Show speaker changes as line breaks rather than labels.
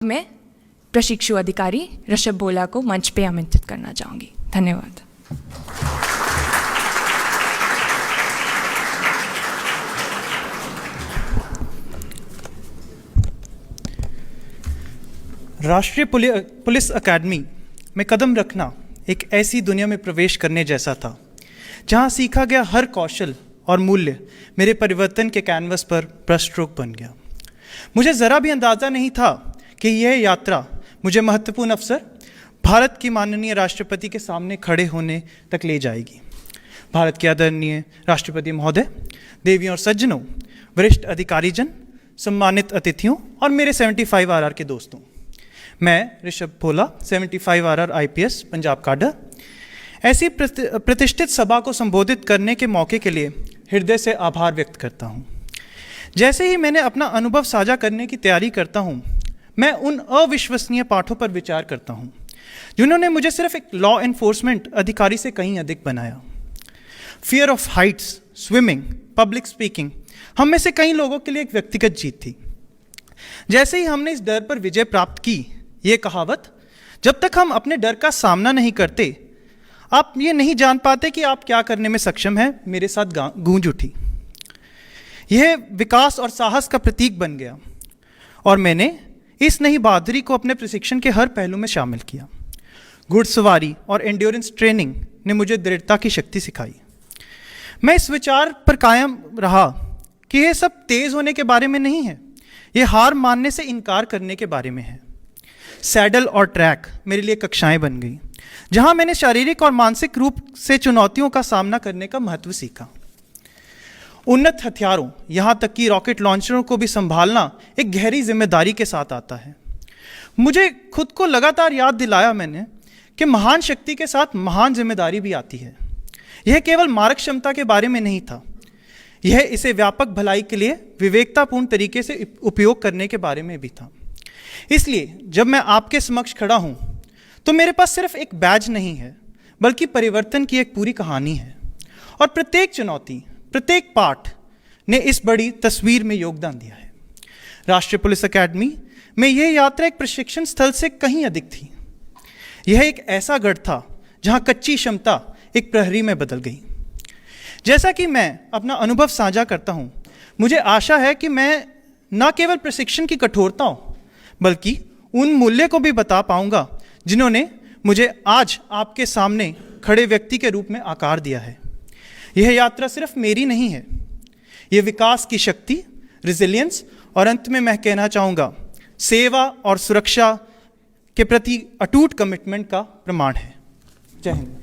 मैं प्रशिक्षु अधिकारी ऋषभ भोला को मंच पे आमंत्रित करना चाहूँगी। धन्यवाद।
राष्ट्रीय पुलिस अकादमी में कदम रखना एक ऐसी दुनिया में प्रवेश करने जैसा था जहां सीखा गया हर कौशल और मूल्य मेरे परिवर्तन के कैनवस पर ब्रशस्ट्रोक बन गया। मुझे ज़रा भी अंदाज़ा नहीं था कि यह यात्रा मुझे महत्वपूर्ण अवसर भारत की माननीय राष्ट्रपति के सामने खड़े होने तक ले जाएगी। भारत के आदरणीय राष्ट्रपति महोदय, देवियों और सज्जनों, वरिष्ठ अधिकारीजन, सम्मानित अतिथियों और मेरे 75 RR के दोस्तों, मैं ऋषभ भोला 75 RR IPS पंजाब काडर ऐसी प्रतिष्ठित सभा को संबोधित करने के मौके के लिए हृदय से आभार व्यक्त करता हूँ। जैसे ही मैंने अपना अनुभव साझा करने की तैयारी करता हूँ, मैं उन अविश्वसनीय पाठों पर विचार करता हूँ जिन्होंने मुझे सिर्फ एक लॉ एनफोर्समेंट अधिकारी से कहीं अधिक बनाया। Fear of Heights, swimming, public speaking हम में से कई लोगों के लिए एक व्यक्तिगत जीत थी। जैसे ही हमने इस डर पर विजय प्राप्त की, ये कहावत, जब तक हम अपने डर का सामना नहीं करते आप ये नहीं जान पाते कि आप क्या करने में सक्षम हैं, मेरे साथ गूंज उठी। यह विकास और साहस का प्रतीक बन गया और मैंने इस नई बहादुरी को अपने प्रशिक्षण के हर पहलू में शामिल किया। घुड़सवारी और एंड्योरेंस ट्रेनिंग ने मुझे दृढ़ता की शक्ति सिखाई। मैं इस विचार पर कायम रहा कि यह सब तेज होने के बारे में नहीं है, यह हार मानने से इनकार करने के बारे में है। सैडल और ट्रैक मेरे लिए कक्षाएं बन गई जहां मैंने शारीरिक और मानसिक रूप से चुनौतियों का सामना करने का महत्व सीखा। उन्नत हथियारों, यहां तक कि रॉकेट लॉन्चरों को भी संभालना एक गहरी जिम्मेदारी के साथ आता है। मुझे खुद को लगातार याद दिलाया मैंने कि महान शक्ति के साथ महान जिम्मेदारी भी आती है। यह केवल मारक क्षमता के बारे में नहीं था, यह इसे व्यापक भलाई के लिए विवेकतापूर्ण तरीके से उपयोग करने के बारे में भी था। इसलिए जब मैं आपके समक्ष खड़ा हूं तो मेरे पास सिर्फ एक बैज नहीं है, बल्कि परिवर्तन की एक पूरी कहानी है। और प्रत्येक चुनौती, प्रत्येक पाठ ने इस बड़ी तस्वीर में योगदान दिया है। राष्ट्रीय पुलिस अकादमी में यह यात्रा एक प्रशिक्षण स्थल से कहीं अधिक थी। यह एक ऐसा गढ़ था जहां कच्ची क्षमता एक प्रहरी में बदल गई। जैसा कि मैं अपना अनुभव साझा करता हूं, मुझे आशा है कि मैं न केवल प्रशिक्षण की कठोरताओं बल्कि उन मूल्य को भी बता पाऊंगा जिन्होंने मुझे आज आपके सामने खड़े व्यक्ति के रूप में आकार दिया है। यह यात्रा सिर्फ मेरी नहीं है, यह विकास की शक्ति, रिजिलियंस और अंत में मैं कहना चाहूँगा सेवा और सुरक्षा के प्रति अटूट कमिटमेंट का प्रमाण है। जय हिंद।